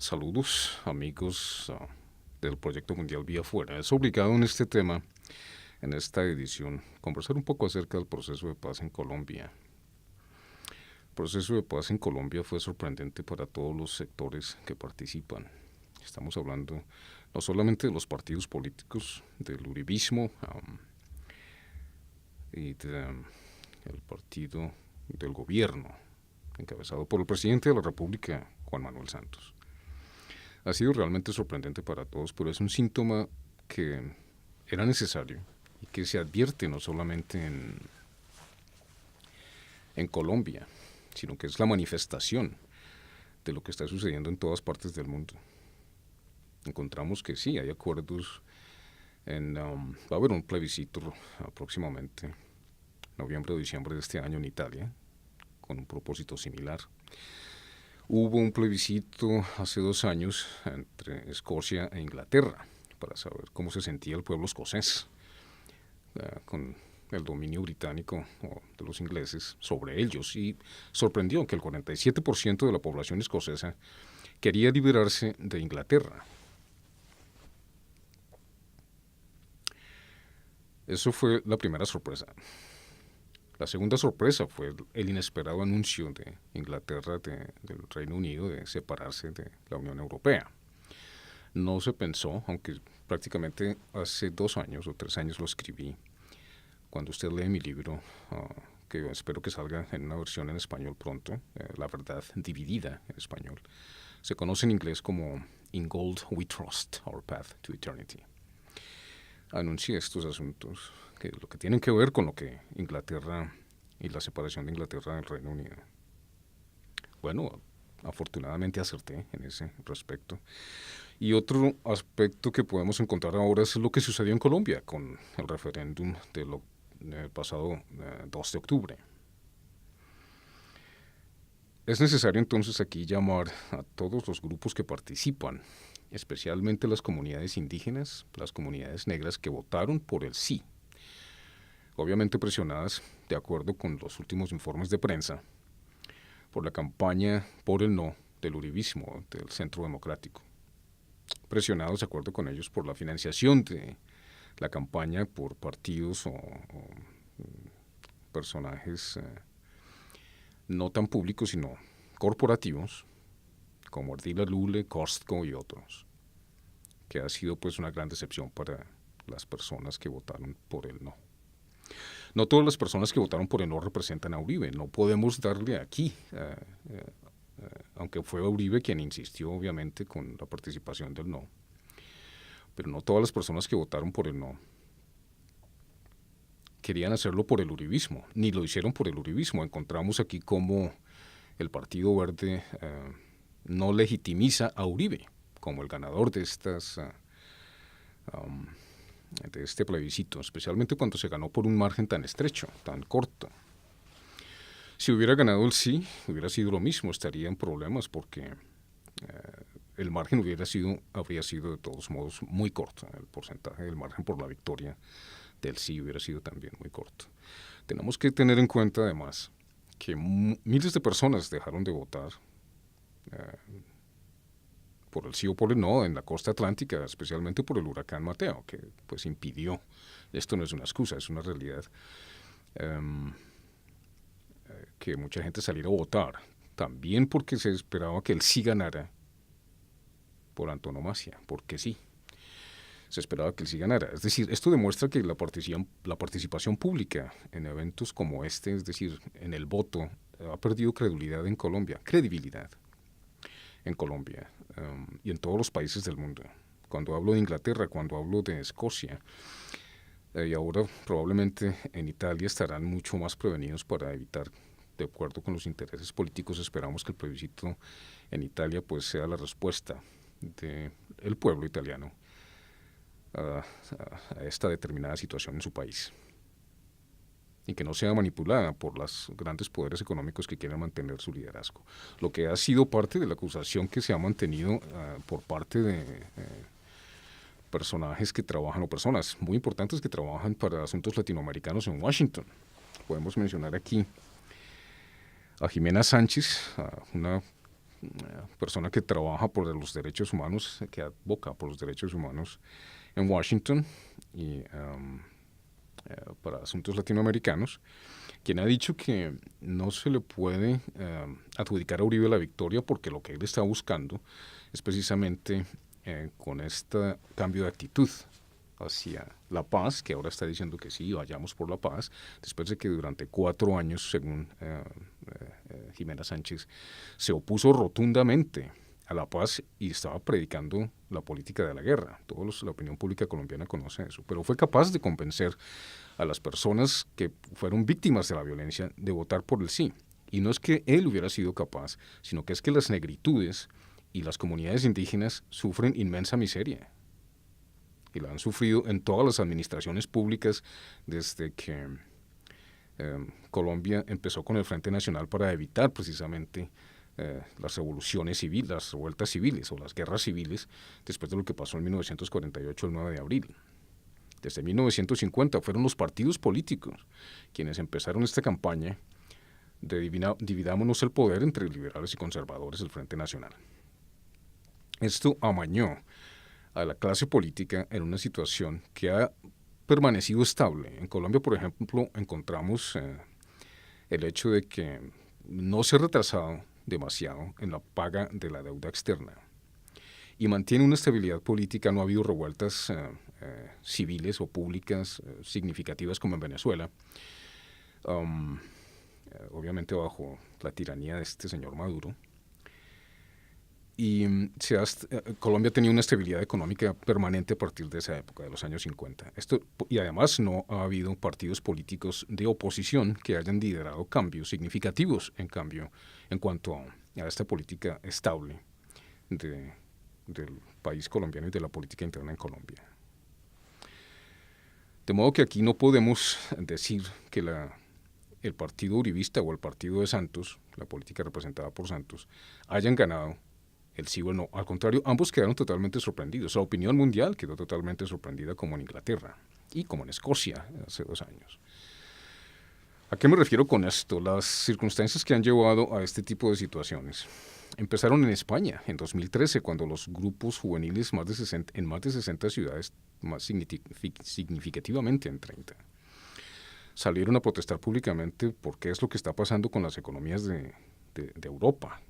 Saludos amigos del Proyecto Mundial Vía Fuera. Es obligado en este tema, en esta edición, conversar un poco acerca del proceso de paz en Colombia. El proceso de paz en Colombia fue sorprendente para todos los sectores que participan. Estamos hablando no solamente de los partidos políticos, del uribismo y del partido del gobierno, encabezado por el presidente de la República, Juan Manuel Santos. Ha sido realmente sorprendente para todos, pero es un síntoma que era necesario y que se advierte no solamente en Colombia, sino que es la manifestación de lo que está sucediendo en todas partes del mundo. Encontramos que sí, hay acuerdos, va a haber un plebiscito próximamente, noviembre o diciembre de este año en Italia, con un propósito similar. Hubo un plebiscito hace 2 años entre Escocia e Inglaterra para saber cómo se sentía el pueblo escocés con el dominio británico o de los ingleses sobre ellos, y sorprendió que el 47% de la población escocesa quería liberarse de Inglaterra. Eso fue la primera sorpresa. La segunda sorpresa fue el inesperado anuncio de Inglaterra, del Reino Unido, de separarse de la Unión Europea. No se pensó, aunque prácticamente hace 2 años o 3 años lo escribí, cuando usted lee mi libro, que espero que salga en una versión en español pronto, La verdad dividida en español. Se conoce en inglés como In Gold We Trust, Our Path to Eternity. Anuncié estos asuntos, que lo que tienen que ver con lo que Inglaterra y la separación de Inglaterra del Reino Unido. Bueno, afortunadamente acerté en ese respecto. Y otro aspecto que podemos encontrar ahora es lo que sucedió en Colombia con el referéndum del pasado 2 de octubre. Es necesario entonces aquí llamar a todos los grupos que participan, especialmente las comunidades indígenas, las comunidades negras que votaron por el sí, obviamente presionadas, de acuerdo con los últimos informes de prensa, por la campaña por el no del uribismo, del Centro Democrático, presionados, de acuerdo con ellos, por la financiación de la campaña por partidos o personajes no tan públicos, sino corporativos, como Ardila Lule, Costco y otros, que ha sido pues una gran decepción para las personas que votaron por el no. No todas las personas que votaron por el no representan a Uribe. No podemos darle aquí, aunque fue Uribe quien insistió obviamente con la participación del no, pero no todas las personas que votaron por el no querían hacerlo por el uribismo, ni lo hicieron por el uribismo. Encontramos aquí cómo el Partido Verde no legitimiza a Uribe como el ganador de de este plebiscito, especialmente cuando se ganó por un margen tan estrecho, tan corto. Si hubiera ganado el sí, hubiera sido lo mismo, estaría en problemas porque el margen habría sido de todos modos muy corto. El porcentaje del margen por la victoria del sí hubiera sido también muy corto. Tenemos que tener en cuenta además que miles de personas dejaron de votar por el sí o por el no en la costa atlántica, especialmente por el huracán Mateo, que pues impidió, esto no es una excusa, es una realidad, que mucha gente saliera a votar, también porque se esperaba que el sí ganara por antonomasia, porque sí, se esperaba que el sí ganara. Es decir, esto demuestra que la participación pública en eventos como este, es decir, en el voto, ha perdido credibilidad en Colombia, y en todos los países del mundo. Cuando hablo de Inglaterra, cuando hablo de Escocia, y ahora probablemente en Italia, estarán mucho más prevenidos para evitar, de acuerdo con los intereses políticos. Esperamos que el plebiscito en Italia pues sea la respuesta del pueblo italiano a esta determinada situación en su país, y que no sea manipulada por los grandes poderes económicos que quieren mantener su liderazgo. Lo que ha sido parte de la acusación que se ha mantenido por parte de personajes que trabajan, o personas muy importantes que trabajan para asuntos latinoamericanos en Washington. Podemos mencionar aquí a Jimena Sánchez, una persona que trabaja por los derechos humanos, que advoca por los derechos humanos en Washington y para asuntos latinoamericanos, quien ha dicho que no se le puede adjudicar a Uribe la victoria porque lo que él está buscando es precisamente con este cambio de actitud hacia la paz, que ahora está diciendo que sí, vayamos por la paz, después de que durante 4 años, según Jimena Sánchez, se opuso rotundamente a la paz y estaba predicando la política de la guerra. La opinión pública colombiana conoce eso, pero fue capaz de convencer a las personas que fueron víctimas de la violencia de votar por el sí. Y no es que él hubiera sido capaz, sino que es que las negritudes y las comunidades indígenas sufren inmensa miseria. Y la han sufrido en todas las administraciones públicas desde que Colombia empezó con el Frente Nacional para evitar precisamente las revoluciones civiles, las revueltas civiles o las guerras civiles después de lo que pasó en 1948, el 9 de abril. Desde 1950 fueron los partidos políticos quienes empezaron esta campaña de dividámonos el poder entre liberales y conservadores del Frente Nacional. Esto amañó a la clase política en una situación que ha permanecido estable. En Colombia, por ejemplo, encontramos el hecho de que no se ha retrasado demasiado en la paga de la deuda externa y mantiene una estabilidad política. No ha habido revueltas civiles o públicas significativas como en Venezuela, obviamente bajo la tiranía de este señor Maduro. Y Colombia tenía una estabilidad económica permanente a partir de esa época, de los años 50. Y además no ha habido partidos políticos de oposición que hayan liderado cambios significativos, en cuanto a esta política estable del país colombiano y de la política interna en Colombia. De modo que aquí no podemos decir que el partido uribista o el partido de Santos, la política representada por Santos, hayan ganado el sí o el no. Al contrario, ambos quedaron totalmente sorprendidos. La opinión mundial quedó totalmente sorprendida, como en Inglaterra y como en Escocia hace 2 años. ¿A qué me refiero con esto? Las circunstancias que han llevado a este tipo de situaciones empezaron en España en 2013, cuando los grupos juveniles en más de 60 ciudades, más significativamente en 30, salieron a protestar públicamente por qué es lo que está pasando con las economías de Europa.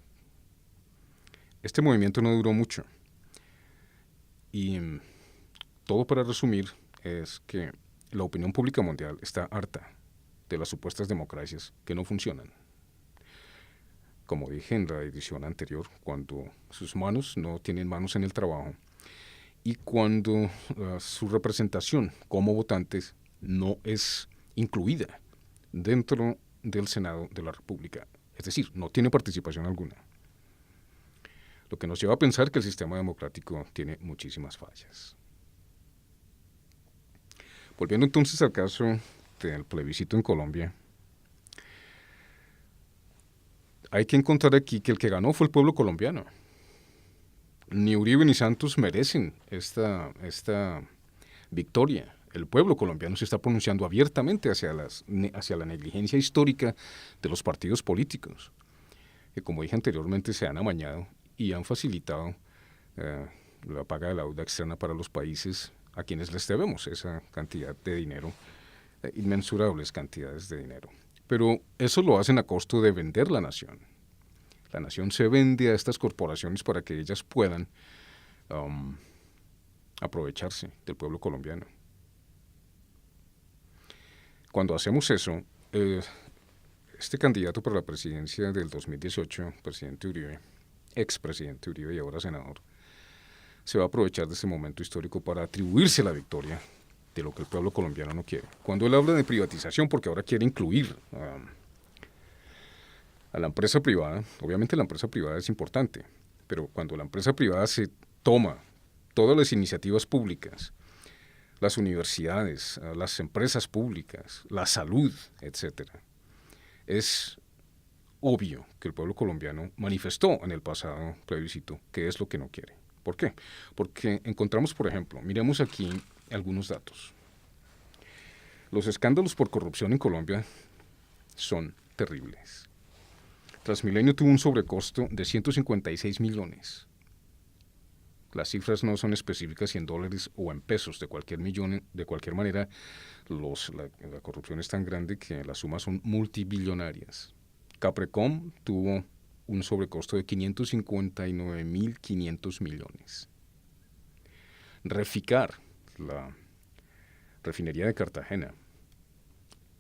Este movimiento no duró mucho. Y todo para resumir es que la opinión pública mundial está harta de las supuestas democracias que no funcionan. Como dije en la edición anterior, cuando sus manos no tienen manos en el trabajo y cuando su representación como votantes no es incluida dentro del Senado de la República. Es decir, no tiene participación alguna. Lo que nos lleva a pensar que el sistema democrático tiene muchísimas fallas. Volviendo entonces al caso del plebiscito en Colombia, hay que encontrar aquí que el que ganó fue el pueblo colombiano. Ni Uribe ni Santos merecen esta victoria. El pueblo colombiano se está pronunciando abiertamente hacia la negligencia histórica de los partidos políticos, que, como dije anteriormente, se han amañado y han facilitado la paga de la deuda externa para los países a quienes les debemos esa cantidad de dinero, inmensurables cantidades de dinero. Pero eso lo hacen a costo de vender la nación. La nación se vende a estas corporaciones para que ellas puedan aprovecharse del pueblo colombiano. Cuando hacemos eso, este candidato para la presidencia del 2018, presidente Uribe, expresidente Uribe y ahora senador, se va a aprovechar de este momento histórico para atribuirse la victoria de lo que el pueblo colombiano no quiere. Cuando él habla de privatización, porque ahora quiere incluir a la empresa privada, obviamente la empresa privada es importante, pero cuando la empresa privada se toma todas las iniciativas públicas, las universidades, las empresas públicas, la salud, etcétera, es obvio que el pueblo colombiano manifestó en el pasado plebiscito que es lo que no quiere. ¿Por qué? Porque encontramos, por ejemplo, miremos aquí algunos datos. Los escándalos por corrupción en Colombia son terribles. Transmilenio tuvo un sobrecosto de 156 millones. Las cifras no son específicas si en dólares o en pesos. De cualquier manera, la corrupción es tan grande que las sumas son multibillonarias. Caprecom tuvo un sobrecosto de 559.500 millones. Reficar, la refinería de Cartagena,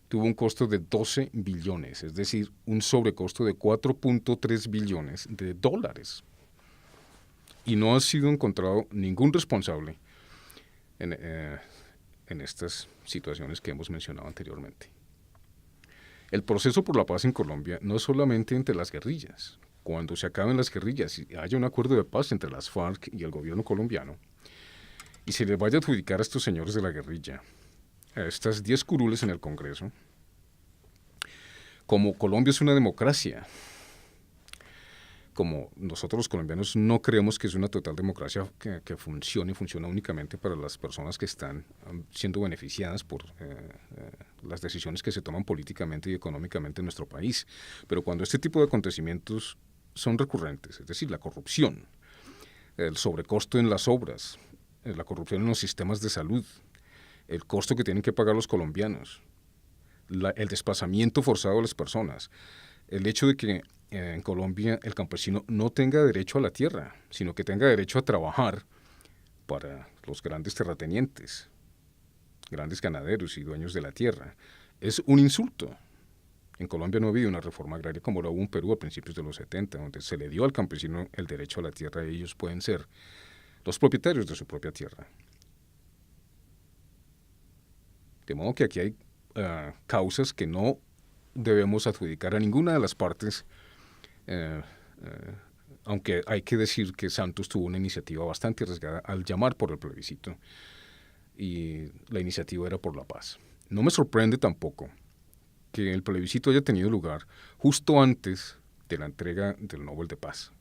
tuvo un costo de 12 billones, es decir, un sobrecosto de 4.3 billones de dólares. Y no ha sido encontrado ningún responsable en estas situaciones que hemos mencionado anteriormente. El proceso por la paz en Colombia no es solamente entre las guerrillas. Cuando se acaben las guerrillas y haya un acuerdo de paz entre las FARC y el gobierno colombiano, y se les vaya a adjudicar a estos señores de la guerrilla, a estas 10 curules en el Congreso, como Colombia es una democracia, como nosotros los colombianos no creemos que es una total democracia que funciona únicamente para las personas que están siendo beneficiadas por las decisiones que se toman políticamente y económicamente en nuestro país. Pero cuando este tipo de acontecimientos son recurrentes, es decir, la corrupción, el sobrecosto en las obras, la corrupción en los sistemas de salud, el costo que tienen que pagar los colombianos, el desplazamiento forzado de las personas, el hecho de que en Colombia el campesino no tenga derecho a la tierra, sino que tenga derecho a trabajar para los grandes terratenientes, grandes ganaderos y dueños de la tierra, es un insulto. En Colombia no ha habido una reforma agraria como la hubo en Perú a principios de los 70, donde se le dio al campesino el derecho a la tierra y ellos pueden ser los propietarios de su propia tierra. De modo que aquí hay causas que no debemos adjudicar a ninguna de las partes, aunque hay que decir que Santos tuvo una iniciativa bastante arriesgada al llamar por el plebiscito, y la iniciativa era por la paz. No me sorprende tampoco que el plebiscito haya tenido lugar justo antes de la entrega del Nobel de Paz.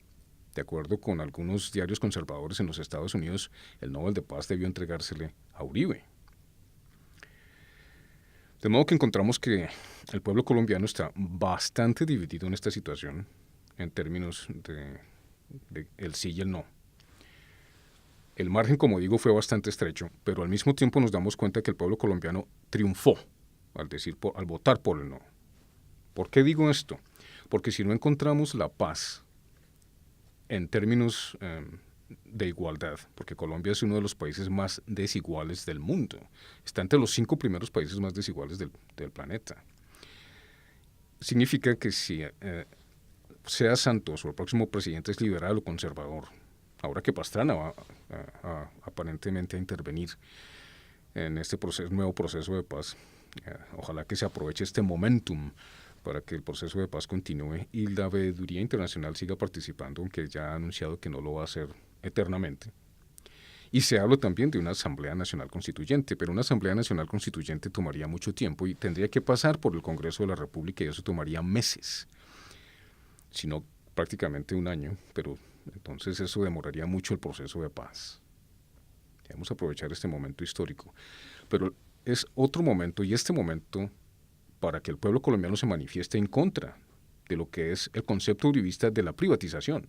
De acuerdo con algunos diarios conservadores en los Estados Unidos, el Nobel de Paz debió entregársele a Uribe. De modo que encontramos que el pueblo colombiano está bastante dividido en esta situación en términos de el sí y el no. El margen, como digo, fue bastante estrecho, pero al mismo tiempo nos damos cuenta que el pueblo colombiano triunfó al votar por el no. ¿Por qué digo esto? Porque si no encontramos la paz en términos de igualdad, porque Colombia es uno de los países más desiguales del mundo, está entre los 5 primeros países más desiguales del planeta. Significa que si sea Santos o el próximo presidente es liberal o conservador, ahora que Pastrana va aparentemente a intervenir en este nuevo proceso de paz, ojalá que se aproveche este momentum para que el proceso de paz continúe y la veeduría internacional siga participando, aunque ya ha anunciado que no lo va a hacer eternamente. Y se habla también de una Asamblea Nacional Constituyente, pero una Asamblea Nacional Constituyente tomaría mucho tiempo y tendría que pasar por el Congreso de la República y eso tomaría meses, si no prácticamente un año, pero entonces eso demoraría mucho el proceso de paz. Debemos aprovechar este momento histórico. Pero es otro momento, y este momento para que el pueblo colombiano se manifieste en contra de lo que es el concepto uribista de la privatización.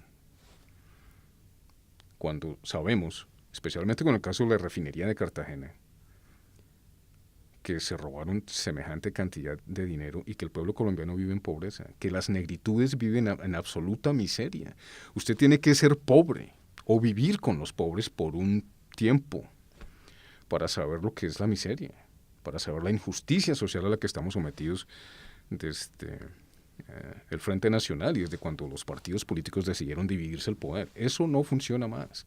Cuando sabemos, especialmente con el caso de la refinería de Cartagena, que se robaron semejante cantidad de dinero y que el pueblo colombiano vive en pobreza, que las negritudes viven en absoluta miseria. Usted tiene que ser pobre o vivir con los pobres por un tiempo para saber lo que es la miseria, para saber la injusticia social a la que estamos sometidos desde el Frente Nacional y desde cuando los partidos políticos decidieron dividirse el poder. Eso no funciona más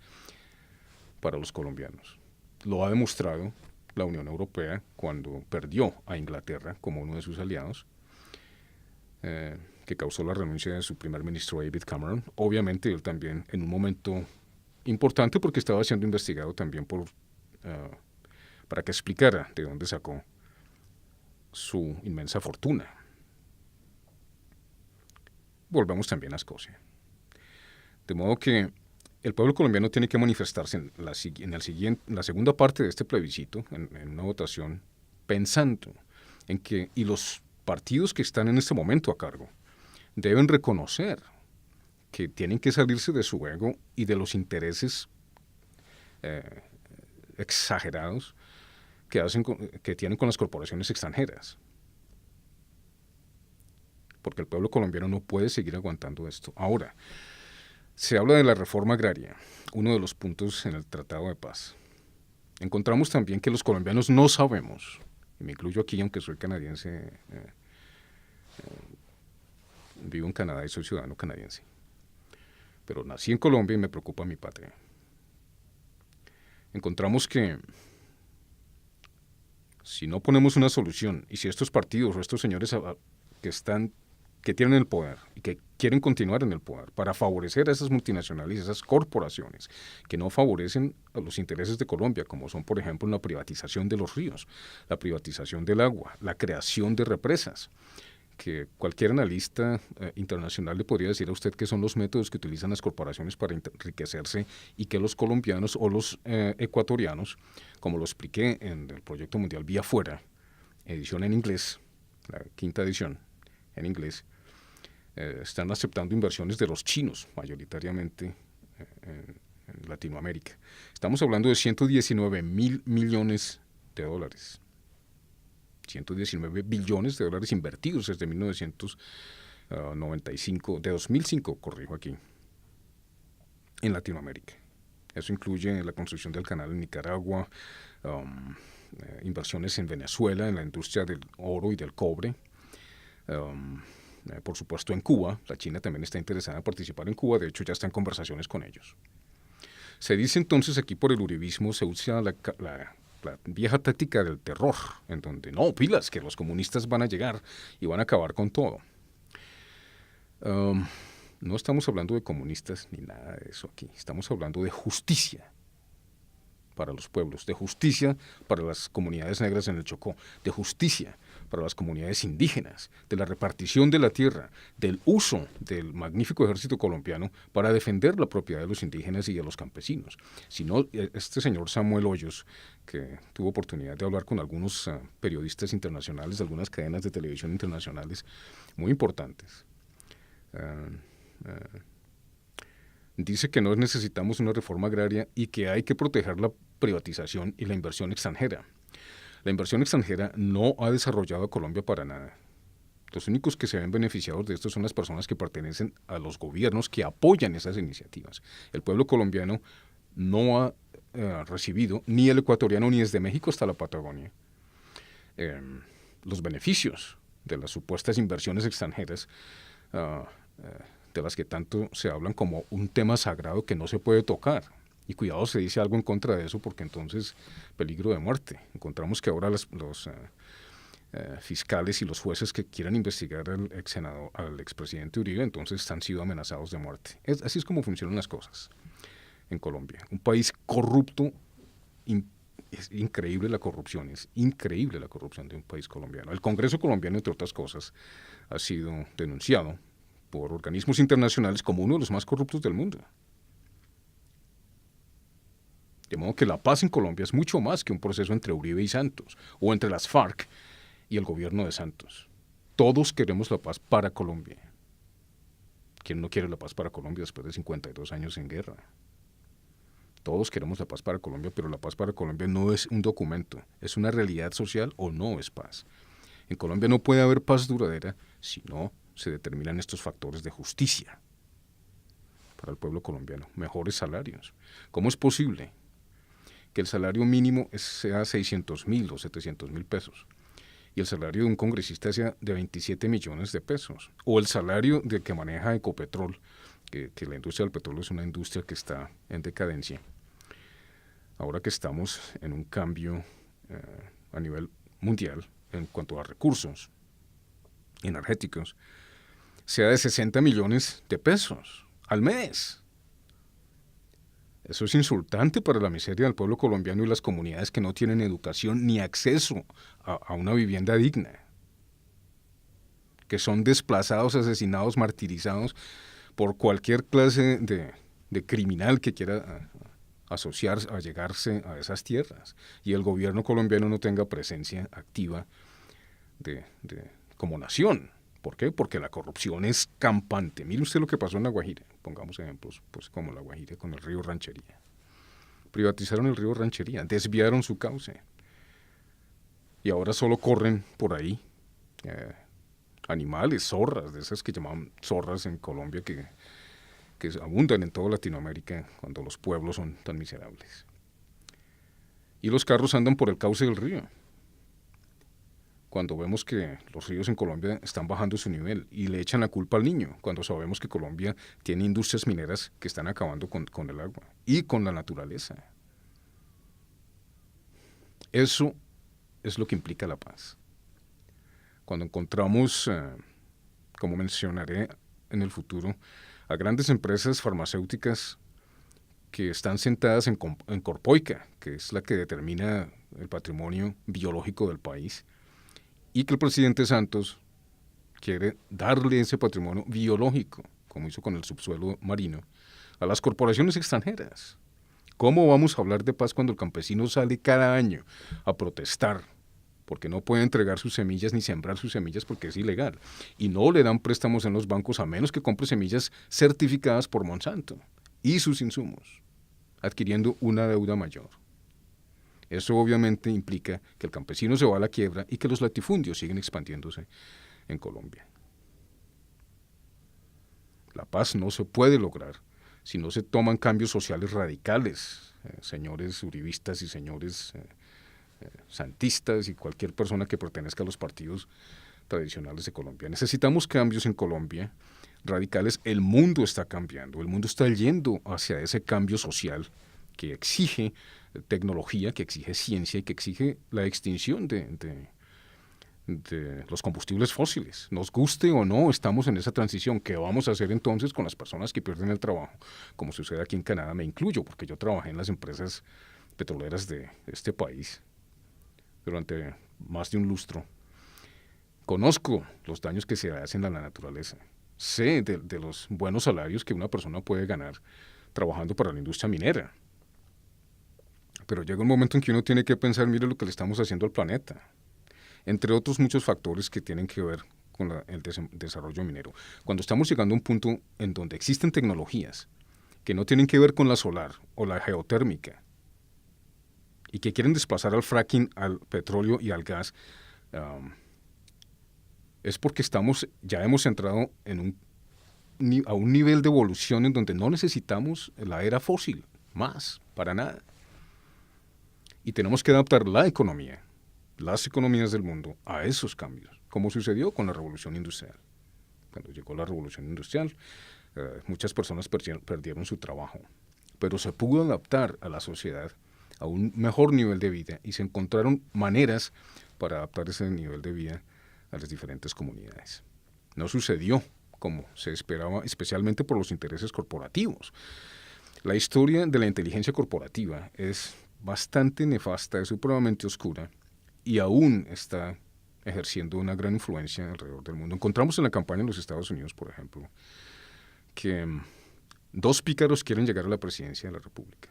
para los colombianos. Lo ha demostrado la Unión Europea cuando perdió a Inglaterra como uno de sus aliados, que causó la renuncia de su primer ministro David Cameron. Obviamente él también en un momento importante porque estaba siendo investigado también para que explicara de dónde sacó su inmensa fortuna. Volvamos también a Escocia. De modo que el pueblo colombiano tiene que manifestarse en la segunda parte de este plebiscito, en una votación, pensando en que, y los partidos que están en este momento a cargo deben reconocer que tienen que salirse de su ego y de los intereses exagerados que tienen con las corporaciones extranjeras. Porque el pueblo colombiano no puede seguir aguantando esto. Ahora, se habla de la reforma agraria, uno de los puntos en el Tratado de Paz. Encontramos también que los colombianos no sabemos, y me incluyo aquí aunque soy canadiense, vivo en Canadá y soy ciudadano canadiense, pero nací en Colombia y me preocupa mi patria. Encontramos que si no ponemos una solución y si estos partidos o estos señores que tienen el poder y que quieren continuar en el poder para favorecer a esas multinacionales, esas corporaciones que no favorecen a los intereses de Colombia, como son, por ejemplo, la privatización de los ríos, la privatización del agua, la creación de represas, que cualquier analista internacional le podría decir a usted que son los métodos que utilizan las corporaciones para enriquecerse y que los colombianos o los ecuatorianos, como lo expliqué en el Proyecto Mundial Vía Fuera, edición en inglés, la 5ª edición en inglés, están aceptando inversiones de los chinos, mayoritariamente en Latinoamérica. Estamos hablando de 119.000 millones de dólares. 119 billones de dólares invertidos desde 1995, de 2005, corrijo aquí, en Latinoamérica. Eso incluye la construcción del canal en Nicaragua, inversiones en Venezuela, en la industria del oro y del cobre, por supuesto en Cuba. La China también está interesada en participar en Cuba, de hecho ya está en conversaciones con ellos. Se dice entonces aquí por el uribismo, se usa la vieja táctica del terror, en donde no, pilas, que los comunistas van a llegar y van a acabar con todo. No estamos hablando de comunistas ni nada de eso aquí, estamos hablando de justicia para los pueblos, de justicia para las comunidades negras en el Chocó, de justicia para las comunidades indígenas, de la repartición de la tierra, del uso del magnífico ejército colombiano para defender la propiedad de los indígenas y de los campesinos. Si no, este señor Samuel Hoyos, que tuvo oportunidad de hablar con algunos periodistas internacionales de algunas cadenas de televisión internacionales muy importantes, dice que no necesitamos una reforma agraria y que hay que proteger la privatización y la inversión extranjera. La inversión extranjera no ha desarrollado a Colombia para nada. Los únicos que se ven beneficiados de esto son las personas que pertenecen a los gobiernos que apoyan esas iniciativas. El pueblo colombiano no ha recibido, ni el ecuatoriano, ni desde México hasta la Patagonia, los beneficios de las supuestas inversiones extranjeras, de las que tanto se hablan como un tema sagrado que no se puede tocar. Y cuidado, se dice algo en contra de eso porque entonces peligro de muerte. Encontramos que ahora los fiscales y los jueces que quieran investigar al expresidente Uribe entonces han sido amenazados de muerte. Así es como funcionan las cosas en Colombia. Un país corrupto, es increíble la corrupción, es increíble la corrupción de un país colombiano. El Congreso colombiano, entre otras cosas, ha sido denunciado por organismos internacionales como uno de los más corruptos del mundo. De modo que la paz en Colombia es mucho más que un proceso entre Uribe y Santos, o entre las FARC y el gobierno de Santos. Todos queremos la paz para Colombia. ¿Quién no quiere la paz para Colombia después de 52 años en guerra? Todos queremos la paz para Colombia, pero la paz para Colombia no es un documento, es una realidad social o no es paz. En Colombia no puede haber paz duradera si no se determinan estos factores de justicia para el pueblo colombiano. Mejores salarios. ¿Cómo es posible que el salario mínimo sea 600.000 o 700.000 pesos y el salario de un congresista sea de 27 millones de pesos? O el salario de que maneja Ecopetrol, que la industria del petróleo es una industria que está en decadencia. Ahora que estamos en un cambio a nivel mundial en cuanto a recursos energéticos, sea de 60 millones de pesos al mes. Eso es insultante para la miseria del pueblo colombiano y las comunidades que no tienen educación ni acceso a una vivienda digna, que son desplazados, asesinados, martirizados por cualquier clase de criminal que quiera asociarse, a llegarse a esas tierras, y el gobierno colombiano no tenga presencia activa como nación ¿Por qué? Porque la corrupción es campante. Mire usted lo que pasó en La Guajira. Pongamos ejemplos, pues como La Guajira con el río Ranchería. Privatizaron el río Ranchería, desviaron su cauce. Y ahora solo corren por ahí animales, zorras, de esas que llaman zorras en Colombia, que abundan en toda Latinoamérica cuando los pueblos son tan miserables. Y los carros andan por el cauce del río. Cuando vemos que los ríos en Colombia están bajando su nivel y le echan la culpa al niño, cuando sabemos que Colombia tiene industrias mineras que están acabando con el agua y con la naturaleza. Eso es lo que implica la paz. Cuando encontramos, como mencionaré en el futuro, a grandes empresas farmacéuticas que están sentadas en Corpoica, que es la que determina el patrimonio biológico del país, y que el presidente Santos quiere darle ese patrimonio biológico, como hizo con el subsuelo marino, a las corporaciones extranjeras. ¿Cómo vamos a hablar de paz cuando el campesino sale cada año a protestar porque no puede entregar sus semillas ni sembrar sus semillas porque es ilegal? Y no le dan préstamos en los bancos a menos que compre semillas certificadas por Monsanto y sus insumos, adquiriendo una deuda mayor. Eso obviamente implica que el campesino se va a la quiebra y que los latifundios siguen expandiéndose en Colombia. La paz no se puede lograr si no se toman cambios sociales radicales, señores uribistas y señores santistas y cualquier persona que pertenezca a los partidos tradicionales de Colombia. Necesitamos cambios en Colombia radicales. El mundo está cambiando, el mundo está yendo hacia ese cambio social que exige tecnología, que exige ciencia y que exige la extinción de los combustibles fósiles. Nos guste o no, estamos en esa transición. ¿Qué vamos a hacer entonces con las personas que pierden el trabajo? Como sucede aquí en Canadá, me incluyo, porque yo trabajé en las empresas petroleras de este país durante más de un lustro. Conozco los daños que se hacen a la naturaleza. Sé de los buenos salarios que una persona puede ganar trabajando para la industria minera. Pero llega un momento en que uno tiene que pensar, mire lo que le estamos haciendo al planeta. Entre otros muchos factores que tienen que ver con el desarrollo minero. Cuando estamos llegando a un punto en donde existen tecnologías que no tienen que ver con la solar o la geotérmica y que quieren desplazar al fracking, al petróleo y al gas, es porque ya hemos entrado a un nivel de evolución en donde no necesitamos la era fósil, más, para nada. Y tenemos que adaptar la economía, las economías del mundo, a esos cambios, como sucedió con la revolución industrial. Cuando llegó la revolución industrial, muchas personas perdieron su trabajo, pero se pudo adaptar a la sociedad a un mejor nivel de vida y se encontraron maneras para adaptar ese nivel de vida a las diferentes comunidades. No sucedió como se esperaba, especialmente por los intereses corporativos. La historia de la inteligencia corporativa es bastante nefasta, es supremamente oscura y aún está ejerciendo una gran influencia alrededor del mundo. Encontramos en la campaña en los Estados Unidos, por ejemplo, que dos pícaros quieren llegar a la presidencia de la República.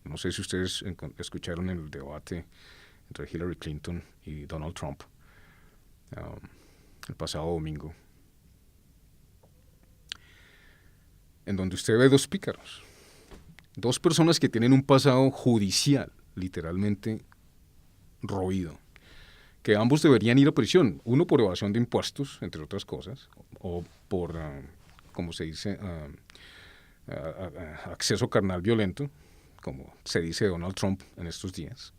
No sé si ustedes escucharon el debate entre Hillary Clinton y Donald Trump el pasado domingo, en donde usted ve dos pícaros, dos personas que tienen un pasado judicial literalmente roído, que ambos deberían ir a prisión, uno por evasión de impuestos, entre otras cosas, o por, como se dice, acceso carnal violento, como se dice Donald Trump en estos días.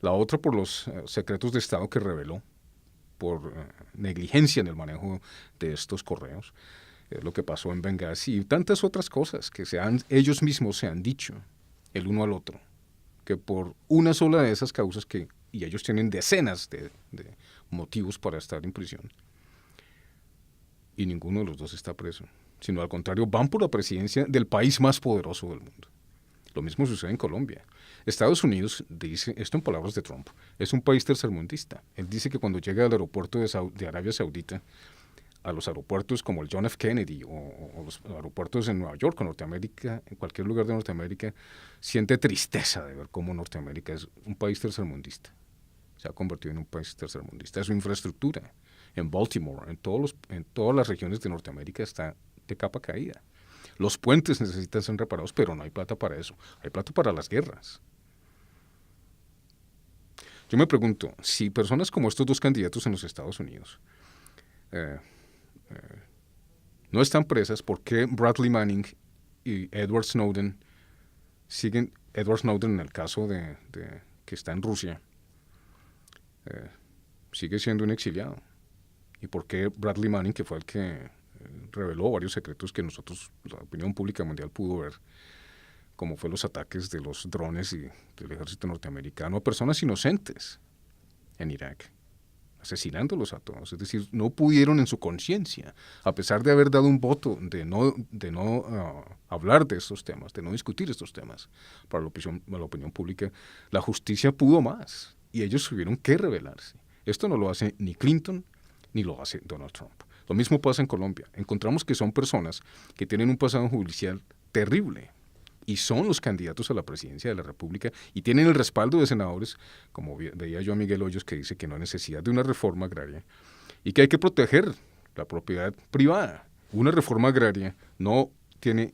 La otra por los secretos de Estado que reveló, por negligencia en el manejo de estos correos, lo que pasó en Benghazi y tantas otras cosas que ellos mismos se han dicho el uno al otro, que por una sola de esas causas y ellos tienen decenas de motivos para estar en prisión, y ninguno de los dos está preso, sino al contrario, van por la presidencia del país más poderoso del mundo. Lo mismo sucede en Colombia. Estados Unidos, dice, esto en palabras de Trump, es un país tercermundista. Él dice que cuando llega al aeropuerto de Arabia Saudita, a los aeropuertos como el John F. Kennedy o los aeropuertos en Nueva York o Norteamérica, en cualquier lugar de Norteamérica, siente tristeza de ver cómo Norteamérica es un país tercermundista. Se ha convertido en un país tercermundista. Su infraestructura en Baltimore, en todas las regiones de Norteamérica está de capa caída. Los puentes necesitan ser reparados, pero no hay plata para eso. Hay plata para las guerras. Yo me pregunto, si personas como estos dos candidatos en los Estados Unidos no están presas, ¿por qué Bradley Manning y Edward Snowden siguen? Edward Snowden, en el caso de que está en Rusia, sigue siendo un exiliado. ¿Y por qué Bradley Manning, que fue el que reveló varios secretos que nosotros, la opinión pública mundial, pudo ver, como fue los ataques de los drones y del ejército norteamericano a personas inocentes en Irak, asesinándolos a todos? Es decir, no pudieron en su conciencia, a pesar de haber dado un voto de no hablar de estos temas, de no discutir estos temas para la opinión pública, la justicia pudo más y ellos tuvieron que rebelarse. Esto no lo hace ni Clinton ni lo hace Donald Trump. Lo mismo pasa en Colombia. Encontramos que son personas que tienen un pasado judicial terrible y son los candidatos a la presidencia de la República y tienen el respaldo de senadores, como veía yo a Miguel Hoyos, que dice que no hay necesidad de una reforma agraria y que hay que proteger la propiedad privada. Una reforma agraria no tiene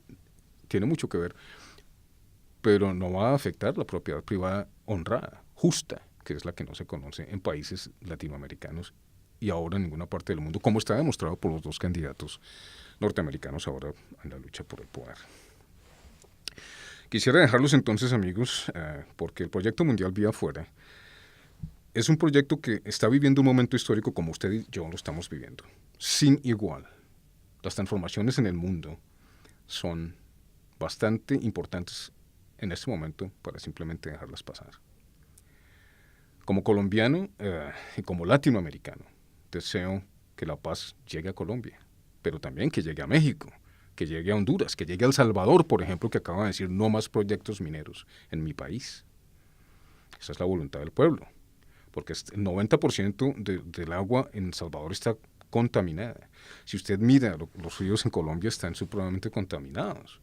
mucho que ver, pero no va a afectar la propiedad privada honrada, justa, que es la que no se conoce en países latinoamericanos y ahora en ninguna parte del mundo, como está demostrado por los dos candidatos norteamericanos ahora en la lucha por el poder. Quisiera dejarlos entonces, amigos, porque el proyecto Mundial Vía Afuera es un proyecto que está viviendo un momento histórico como usted y yo lo estamos viviendo, sin igual. Las transformaciones en el mundo son bastante importantes en este momento para simplemente dejarlas pasar. Como colombiano y como latinoamericano, deseo que la paz llegue a Colombia, pero también que llegue a México, que llegue a Honduras, que llegue a El Salvador, por ejemplo, que acaba de decir no más proyectos mineros en mi país. Esa es la voluntad del pueblo, porque el 90% del agua en El Salvador está contaminada. Si usted mira, los ríos en Colombia están supremamente contaminados.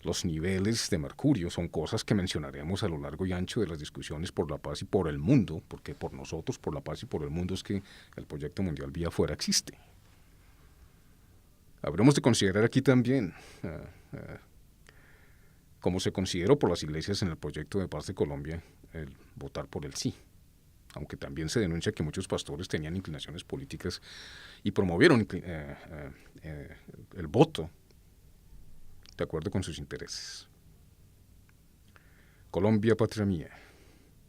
Los niveles de mercurio son cosas que mencionaremos a lo largo y ancho de las discusiones por la paz y por el mundo, porque por nosotros, por la paz y por el mundo, es que el proyecto Mundial Vía Afuera existe. Habremos de considerar aquí también, como se consideró por las iglesias en el proyecto de paz de Colombia, el votar por el sí. Aunque también se denuncia que muchos pastores tenían inclinaciones políticas y promovieron el voto de acuerdo con sus intereses. Colombia, patria mía,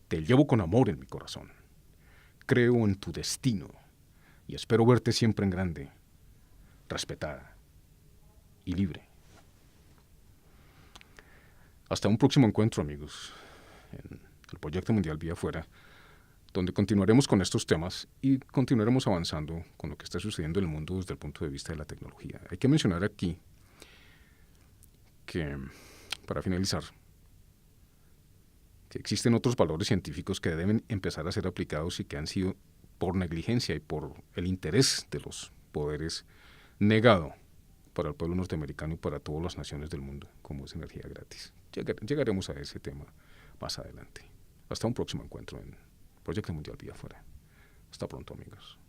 te llevo con amor en mi corazón. Creo en tu destino y espero verte siempre en grande, respetada y libre. Hasta un próximo encuentro, amigos, en el proyecto Mundial Vía Afuera, donde continuaremos con estos temas y continuaremos avanzando con lo que está sucediendo en el mundo desde el punto de vista de la tecnología. Hay que mencionar aquí que, para finalizar, que existen otros valores científicos que deben empezar a ser aplicados y que han sido, por negligencia y por el interés de los poderes, negado para el pueblo norteamericano y para todas las naciones del mundo, como es energía gratis. Llegaremos a ese tema más adelante. Hasta un próximo encuentro en Proyecto Mundial Vía Afuera. Hasta pronto, amigos.